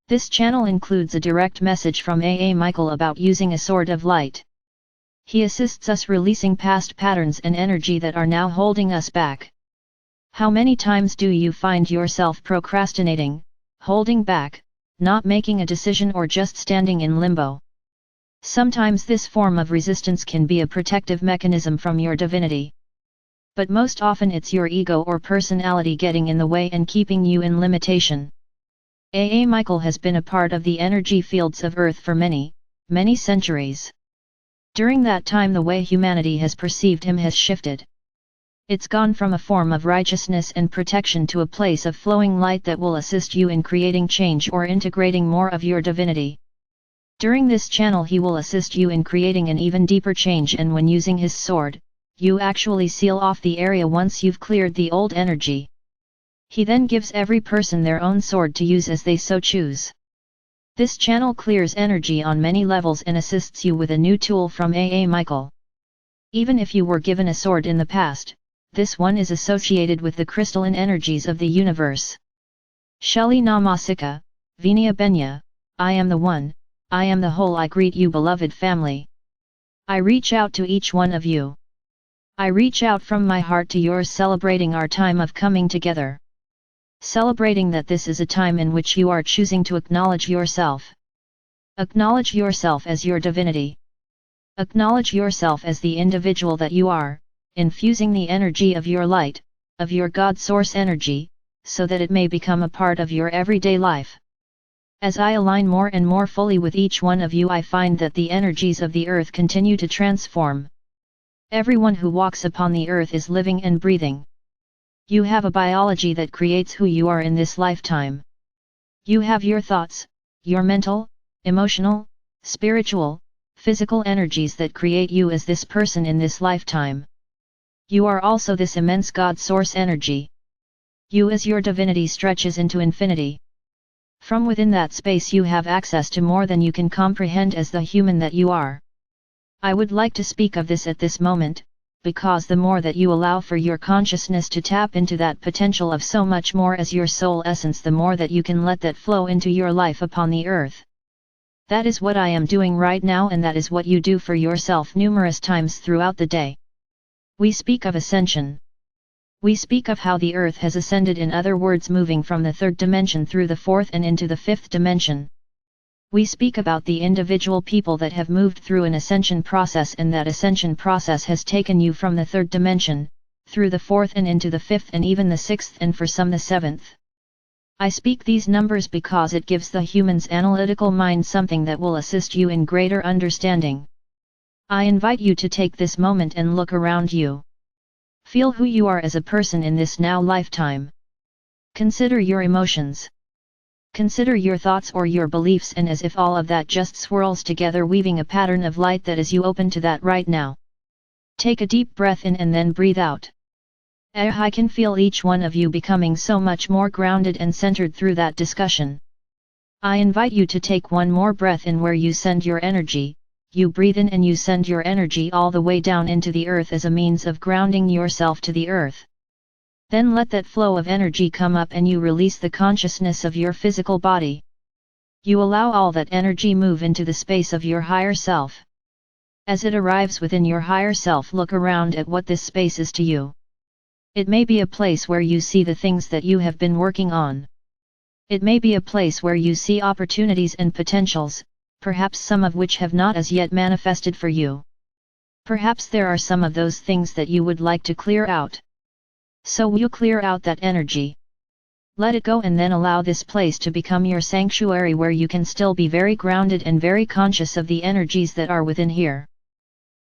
This channel includes a direct message from Archangel Michael about using a sword of light. He assists us releasing past patterns and energy that are now holding us back. How many times do you find yourself procrastinating, holding back, not making a decision, or just standing in limbo? Sometimes this form of resistance can be a protective mechanism from your divinity. But most often it's your ego or personality getting in the way and keeping you in limitation. Archangel Michael has been a part of the energy fields of Earth for many, many centuries. During that time the way humanity has perceived him has shifted. It's gone from a form of righteousness and protection to a place of flowing light that will assist you in creating change or integrating more of your divinity. During this channel he will assist you in creating an even deeper change, and when using his sword, you actually seal off the area once you've cleared the old energy. He then gives every person their own sword to use as they so choose. This channel clears energy on many levels and assists you with a new tool from Archangel Michael. Even if you were given a sword in the past, this one is associated with the crystalline energies of the universe. Shali Namasika, Vinya Benya, I am the one, I am the whole. I greet you, beloved family. I reach out to each one of you. I reach out from my heart to yours, celebrating our time of coming together. Celebrating that this is a time in which you are choosing to acknowledge yourself. Acknowledge yourself as your divinity. Acknowledge yourself as the individual that you are, infusing the energy of your light, of your God source energy, so that it may become a part of your everyday life. As I align more and more fully with each one of you, I find that the energies of the earth continue to transform. Everyone who walks upon the earth is living and breathing. You have a biology that creates who you are in this lifetime. You have your thoughts, your mental, emotional, spiritual, physical energies that create you as this person in this lifetime. You are also this immense God source energy. You as your divinity stretches into infinity. From within that space you have access to more than you can comprehend as the human that you are. I would like to speak of this at this moment, because the more that you allow for your consciousness to tap into that potential of so much more as your soul essence, the more that you can let that flow into your life upon the earth. That is what I am doing right now, and that is what you do for yourself numerous times throughout the day. We speak of ascension. We speak of how the earth has ascended, in other words moving from the third dimension through the fourth and into the fifth dimension. We speak about the individual people that have moved through an ascension process, and that ascension process has taken you from the third dimension, through the fourth and into the fifth and even the sixth, and for some the seventh. I speak these numbers because it gives the human's analytical mind something that will assist you in greater understanding. I invite you to take this moment and look around you. Feel who you are as a person in this now lifetime. Consider your emotions. Consider your thoughts or your beliefs, and as if all of that just swirls together, weaving a pattern of light that is you open to that right now. Take a deep breath in and then breathe out. I can feel each one of you becoming so much more grounded and centered through that discussion. I invite you to take one more breath in where you send your energy. You breathe in and you send your energy all the way down into the earth as a means of grounding yourself to the earth. Then let that flow of energy come up and you release the consciousness of your physical body. You allow all that energy move into the space of your higher self. As it arrives within your higher self, look around at what this space is to you. It may be a place where you see the things that you have been working on. It may be a place where you see opportunities and potentials, perhaps some of which have not as yet manifested for you. Perhaps there are some of those things that you would like to clear out. So you clear out that energy. Let it go and then allow this place to become your sanctuary, where you can still be very grounded and very conscious of the energies that are within here.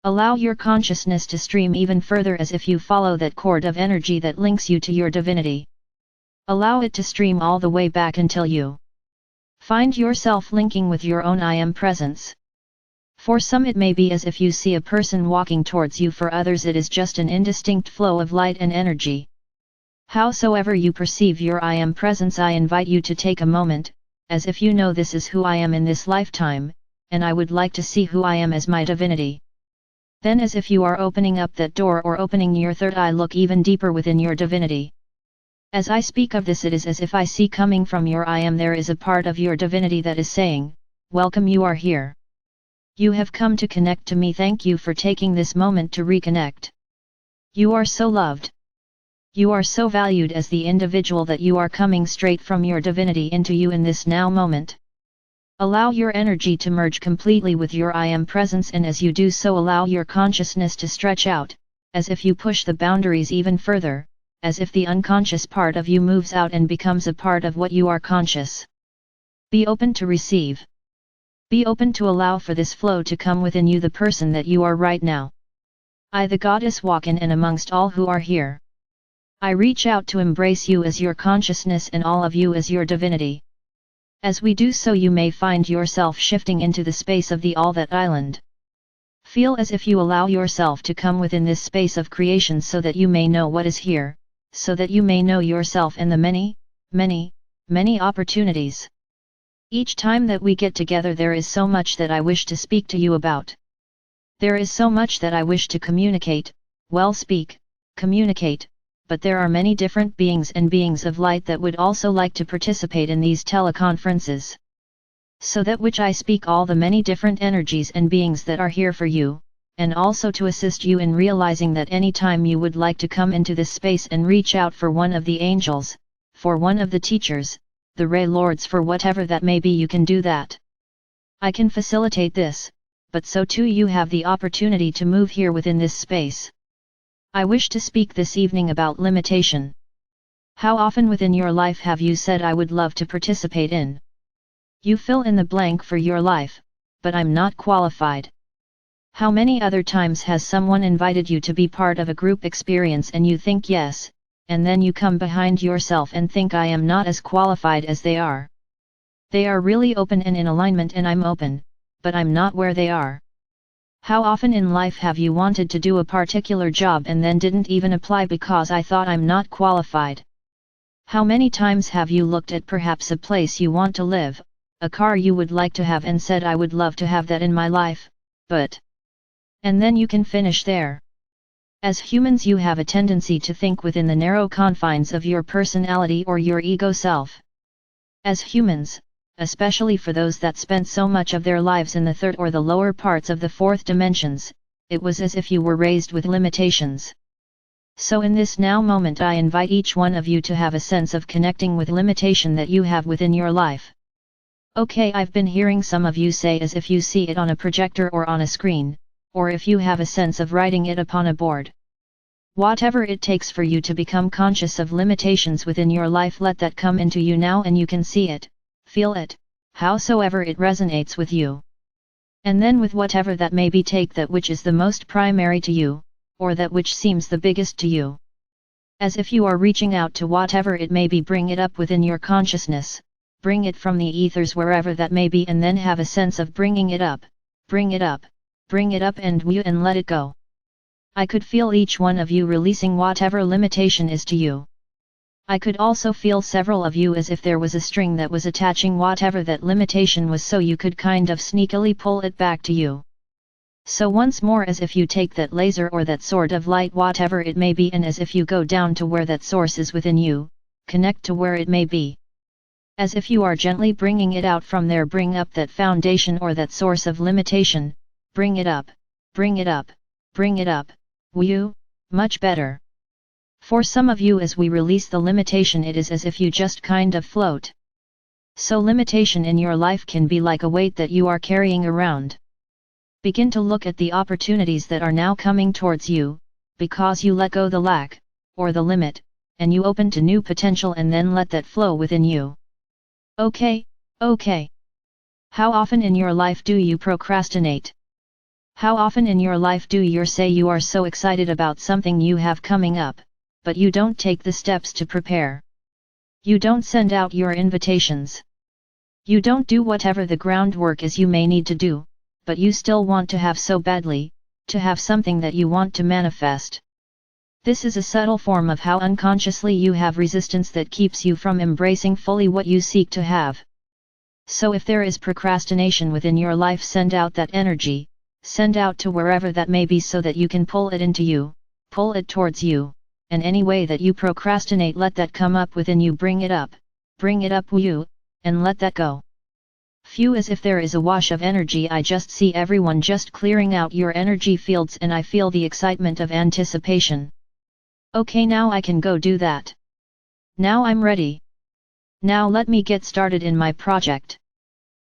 Allow your consciousness to stream even further as if you follow that cord of energy that links you to your divinity. Allow it to stream all the way back until you find yourself linking with your own I am presence. For some it may be as if you see a person walking towards you, for others it is just an indistinct flow of light and energy. Howsoever you perceive your I am presence, I invite you to take a moment, as if you know this is who I am in this lifetime, and I would like to see who I am as my divinity. Then, as if you are opening up that door or opening your third eye, look even deeper within your divinity. As I speak of this, it is as if I see coming from your I am there is a part of your divinity that is saying, welcome, you are here. You have come to connect to me. Thank you for taking this moment to reconnect. You are so loved. You are so valued as the individual that you are coming straight from your divinity into you in this now moment. Allow your energy to merge completely with your I am presence, and as you do so, allow your consciousness to stretch out, as if you push the boundaries even further, as if the unconscious part of you moves out and becomes a part of what you are conscious. Be open to receive. Be open to allow for this flow to come within you, the person that you are right now. I, the goddess, walk in and amongst all who are here. I reach out to embrace you as your consciousness and all of you as your divinity. As we do so, you may find yourself shifting into the space of the all that island. Feel as if you allow yourself to come within this space of creation so that you may know what is here, so that you may know yourself and the many, many, many opportunities. Each time that we get together, there is so much that I wish to speak to you about. There is so much that I wish to communicate, communicate, but there are many different beings and beings of light that would also like to participate in these teleconferences. So that which I speak all the many different energies and beings that are here for you, and also to assist you in realizing that any time you would like to come into this space and reach out for one of the angels, for one of the teachers, the Ray Lords, for whatever that may be, you can do that. I can facilitate this, but so too you have the opportunity to move here within this space. I wish to speak this evening about limitation. How often within your life have you said, I would love to participate in? You fill in the blank for your life, but I'm not qualified. How many other times has someone invited you to be part of a group experience and you think yes, and then you come behind yourself and think, I am not as qualified as they are. They are really open and in alignment, and I'm open, but I'm not where they are. How often in life have you wanted to do a particular job and then didn't even apply because I thought I'm not qualified? How many times have you looked at perhaps a place you want to live, a car you would like to have, and said, I would love to have that in my life, but... And then you can finish there. As humans, you have a tendency to think within the narrow confines of your personality or your ego self. As humans, especially for those that spent so much of their lives in the third or the lower parts of the fourth dimensions, it was as if you were raised with limitations. So in this now moment, I invite each one of you to have a sense of connecting with limitation that you have within your life. Okay, I've been hearing some of you say as if you see it on a projector or on a screen, or if you have a sense of writing it upon a board. Whatever it takes for you to become conscious of limitations within your life, let that come into you now, and you can see it, feel it, howsoever it resonates with you. And then with whatever that may be, take that which is the most primary to you, or that which seems the biggest to you. As if you are reaching out to whatever it may be, bring it up within your consciousness, bring it from the ethers wherever that may be, and then have a sense of bringing it up, bring it up, bring it up, and let it go. I could feel each one of you releasing whatever limitation is to you. I could also feel several of you as if there was a string that was attaching whatever that limitation was, so you could kind of sneakily pull it back to you. So once more, as if you take that laser or that sword of light, whatever it may be, and as if you go down to where that source is within you, connect to where it may be. As if you are gently bringing it out from there, bring up that foundation or that source of limitation, bring it up, bring it up, bring it up, woo, much better. For some of you, as we release the limitation, it is as if you just kind of float. So limitation in your life can be like a weight that you are carrying around. Begin to look at the opportunities that are now coming towards you, because you let go the lack, or the limit, and you open to new potential, and then let that flow within you. Okay. How often in your life do you procrastinate? How often in your life do you say you are so excited about something you have coming up, but you don't take the steps to prepare? You don't send out your invitations. You don't do whatever the groundwork is you may need to do, but you still want to have so badly, to have something that you want to manifest. This is a subtle form of how unconsciously you have resistance that keeps you from embracing fully what you seek to have. So if there is procrastination within your life, send out that energy, send out to wherever that may be, so that you can pull it into you, pull it towards you, and any way that you procrastinate, let that come up within you, bring it up you, and let that go. Few as if there is a wash of energy. I just see everyone just clearing out your energy fields, and I feel the excitement of anticipation. Okay, now I can go do that. Now I'm ready. Now let me get started in my project.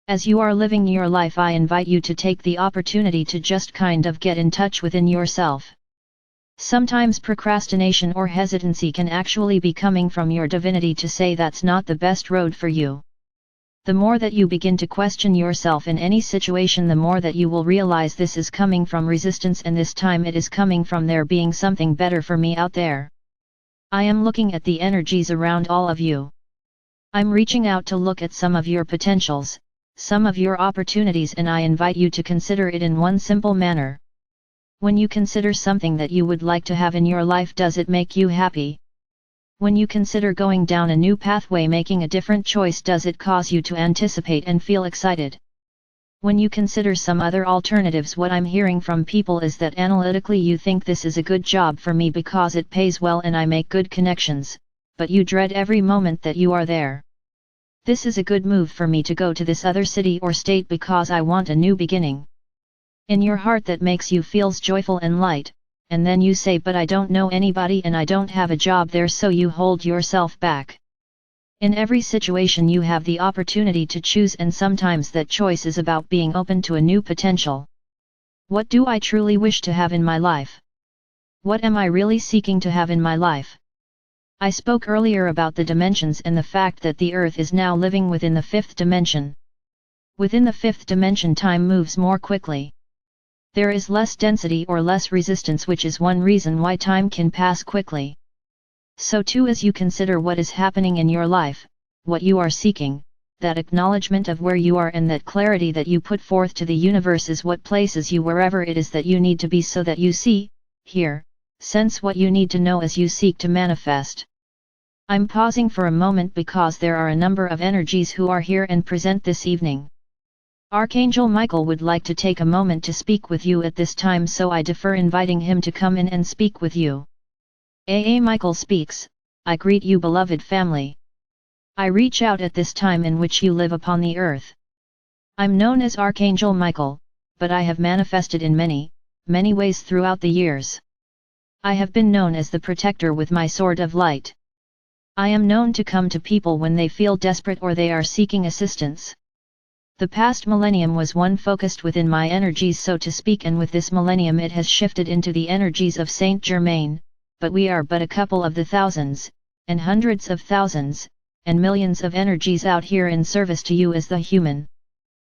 As you are living your life, I invite you to take the opportunity to just kind of get in touch within yourself. Sometimes procrastination or hesitancy can actually be coming from your divinity to say that's not the best road for you. The more that you begin to question yourself in any situation, the more that you will realize this is coming from resistance, and this time it is coming from there being something better for me out there. I am looking at the energies around all of you. I'm reaching out to look at some of your potentials, some of your opportunities, and I invite you to consider it in one simple manner. When you consider something that you would like to have in your life, does it make you happy? When you consider going down a new pathway, making a different choice, does it cause you to anticipate and feel excited? When you consider some other alternatives, what I'm hearing from people is that analytically you think this is a good job for me because it pays well and I make good connections, but you dread every moment that you are there. This is a good move for me to go to this other city or state because I want a new beginning. In your heart that makes you feels joyful and light, and then you say, but I don't know anybody and I don't have a job there, so you hold yourself back. In every situation you have the opportunity to choose, and sometimes that choice is about being open to a new potential. What do I truly wish to have in my life? What am I really seeking to have in my life? I spoke earlier about the dimensions and the fact that the Earth is now living within the fifth dimension. Within the fifth dimension, time moves more quickly. There is less density or less resistance, which is one reason why time can pass quickly. So too, as you consider what is happening in your life, what you are seeking, that acknowledgement of where you are and that clarity that you put forth to the universe is what places you wherever it is that you need to be, so that you see, hear, sense what you need to know as you seek to manifest. I'm pausing for a moment because there are a number of energies who are here and present this evening. Archangel Michael would like to take a moment to speak with you at this time, so I defer inviting him to come in and speak with you. Michael speaks. I greet you, beloved family. I reach out at this time in which you live upon the earth. I'm known as Archangel Michael, but I have manifested in many, many ways throughout the years. I have been known as the protector with my sword of light. I am known to come to people when they feel desperate or they are seeking assistance. The past millennium was one focused within my energies, so to speak, and with this millennium it has shifted into the energies of Saint Germain, but we are but a couple of the thousands, and hundreds of thousands, and millions of energies out here in service to you as the human.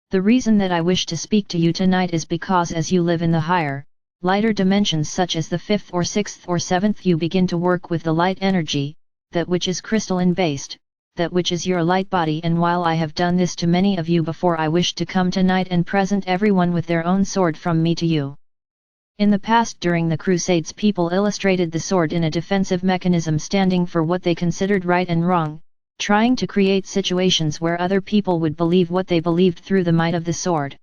The reason that I wish to speak to you tonight is because as you live in the higher, lighter dimensions such as the fifth or sixth or seventh, you begin to work with the light energy, that which is crystalline based, that which is your light body. And while I have done this to many of you before, I wish to come tonight and present everyone with their own sword from me to you. In the past, during the Crusades, people illustrated the sword in a defensive mechanism, standing for what they considered right and wrong, trying to create situations where other people would believe what they believed through the might of the sword.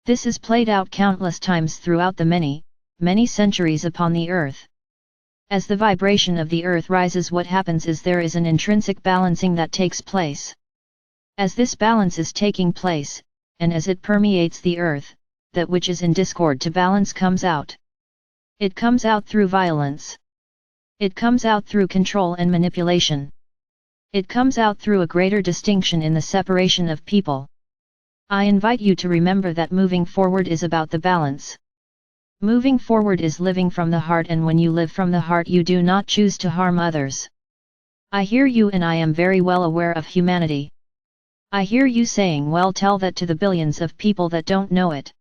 This is played out countless times throughout the many, many centuries upon the earth. As the vibration of the earth rises, what happens is there is an intrinsic balancing that takes place. As this balance is taking place, and as it permeates the earth, that which is in discord to balance comes out. It comes out through violence. It comes out through control and manipulation. It comes out through a greater distinction in the separation of people. I invite you to remember that moving forward is about the balance. Moving forward is living from the heart, and when you live from the heart, you do not choose to harm others. I hear you, and I am very well aware of humanity. I hear you saying, well, tell that to the billions of people that don't know it.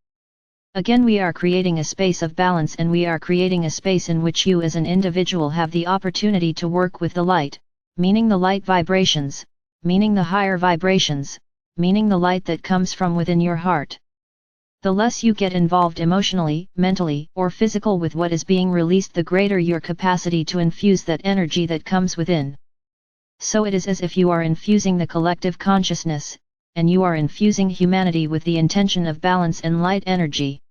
Again, we are creating a space of balance, and we are creating a space in which you as an individual have the opportunity to work with the light, meaning the light vibrations, meaning the higher vibrations, meaning the light that comes from within your heart. The less you get involved emotionally, mentally, or physical with what is being released, the greater your capacity to infuse that energy that comes within. So it is as if you are infusing the collective consciousness, and you are infusing humanity with the intention of balance and light energy.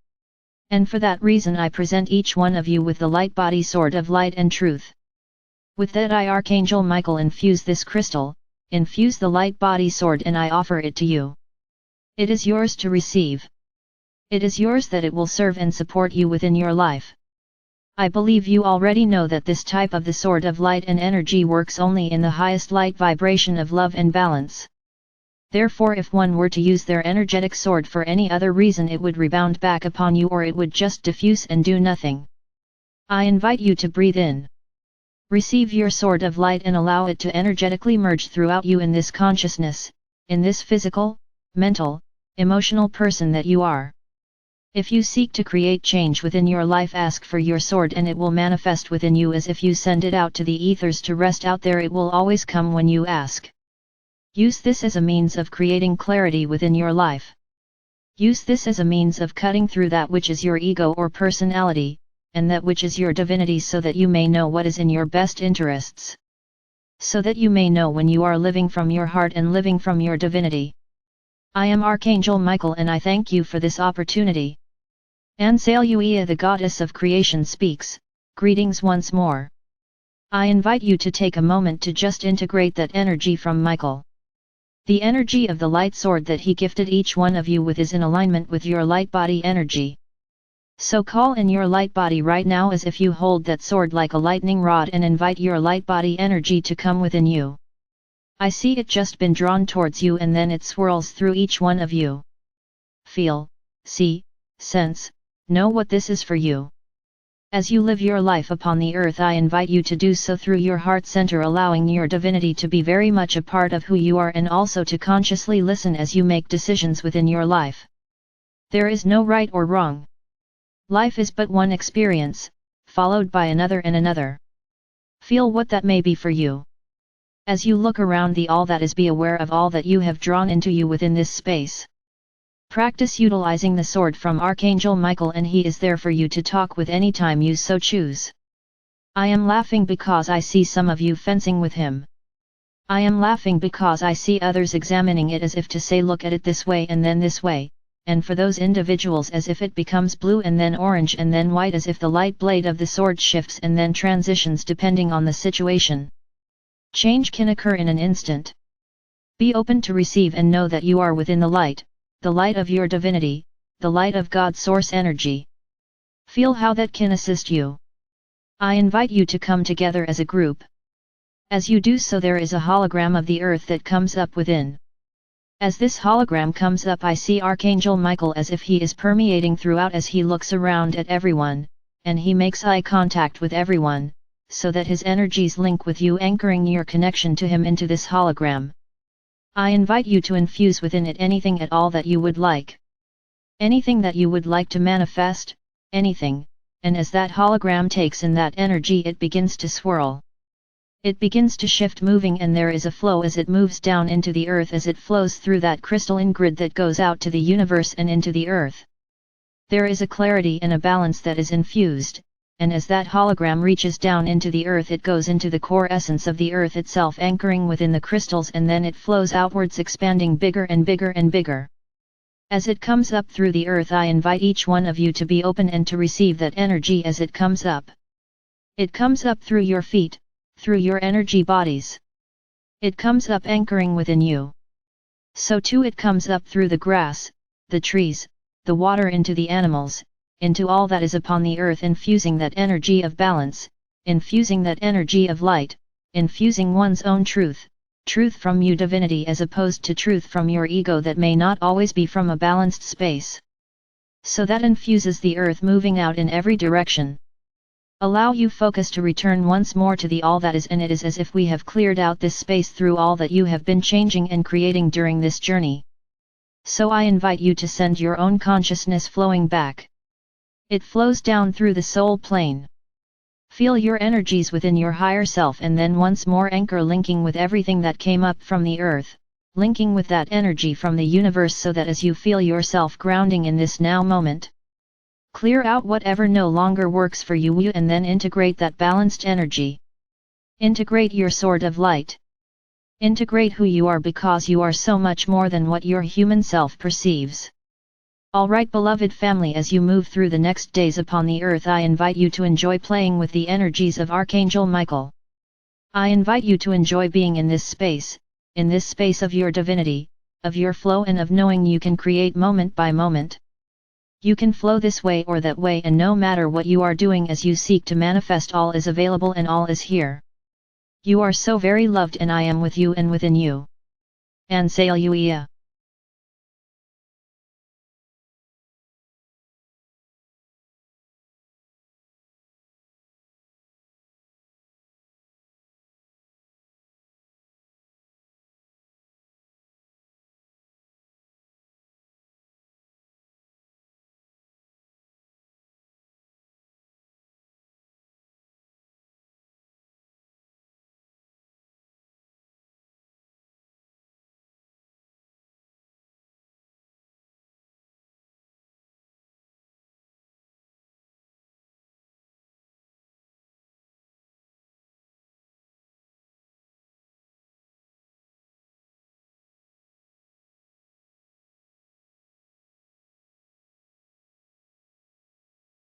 And for that reason I present each one of you with the light body sword of light and truth. With that I, Archangel Michael, infuse this crystal, infuse the light body sword, and I offer it to you. It is yours to receive. It is yours that it will serve and support you within your life. I believe you already know that this type of the sword of light and energy works only in the highest light vibration of love and balance. Therefore, if one were to use their energetic sword for any other reason, it would rebound back upon you, or it would just diffuse and do nothing. I invite you to breathe in. Receive your sword of light and allow it to energetically merge throughout you in this consciousness, in this physical, mental, emotional person that you are. If you seek to create change within your life, ask for your sword and it will manifest within you as if you send it out to the ethers to rest out there. It will always come when you ask. Use this as a means of creating clarity within your life. Use this as a means of cutting through that which is your ego or personality, and that which is your divinity, so that you may know what is in your best interests. So that you may know when you are living from your heart and living from your divinity. I am Archangel Michael and I thank you for this opportunity. Ansaleuia, the goddess of creation, speaks. Greetings once more. I invite you to take a moment to just integrate that energy from Michael. The energy of the light sword that he gifted each one of you with is in alignment with your light body energy. So call in your light body right now as if you hold that sword like a lightning rod and invite your light body energy to come within you. I see it just been drawn towards you and then it swirls through each one of you. Feel, see, sense, know what this is for you. As you live your life upon the earth, I invite you to do so through your heart center, allowing your divinity to be very much a part of who you are and also to consciously listen as you make decisions within your life. There is no right or wrong. Life is but one experience, followed by another and another. Feel what that may be for you. As you look around the all that is, be aware of all that you have drawn into you within this space. Practice utilizing the sword from Archangel Michael and he is there for you to talk with anytime you so choose. I am laughing because I see some of you fencing with him. I am laughing because I see others examining it as if to say, look at it this way and then this way, and for those individuals as if it becomes blue and then orange and then white, as if the light blade of the sword shifts and then transitions depending on the situation. Change can occur in an instant. Be open to receive and know that you are within the light of your divinity, the light of God's source energy. Feel how that can assist you. I invite you to come together as a group. As you do so, there is a hologram of the earth that comes up within. As this hologram comes up, I see Archangel Michael as if he is permeating throughout as he looks around at everyone, and he makes eye contact with everyone, so that his energies link with you, anchoring your connection to him into this hologram. I invite you to infuse within it anything at all that you would like. Anything that you would like to manifest, anything, and as that hologram takes in that energy, it begins to swirl. It begins to shift, moving, and there is a flow as it moves down into the earth, as it flows through that crystalline grid that goes out to the universe and into the earth. There is a clarity and a balance that is infused, and as that hologram reaches down into the earth, it goes into the core essence of the earth itself, anchoring within the crystals, and then it flows outwards, expanding bigger and bigger and bigger. As it comes up through the earth, I invite each one of you to be open and to receive that energy as it comes up. It comes up through your feet, through your energy bodies. It comes up anchoring within you. So too it comes up through the grass, the trees, the water, into the animals, into all that is upon the earth, infusing that energy of balance, infusing that energy of light, infusing one's own truth from you divinity, as opposed to truth from your ego that may not always be from a balanced space. So that infuses the earth, moving out in every direction. Allow you focus to return once more to the all that is, and it is as if we have cleared out this space through all that you have been changing and creating during this journey. So I invite you to send your own consciousness flowing back. It flows down through the soul plane. Feel your energies within your higher self, and then once more anchor, linking with everything that came up from the earth, linking with that energy from the universe, so that as you feel yourself grounding in this now moment, clear out whatever no longer works for you and then integrate that balanced energy. Integrate your sword of light. Integrate who you are, because you are so much more than what your human self perceives. Alright, beloved family, as you move through the next days upon the earth, I invite you to enjoy playing with the energies of Archangel Michael. I invite you to enjoy being in this space of your divinity, of your flow and of knowing you can create moment by moment. You can flow this way or that way, and no matter what you are doing as you seek to manifest, all is available and all is here. You are so very loved and I am with you and within you. Ansaluia.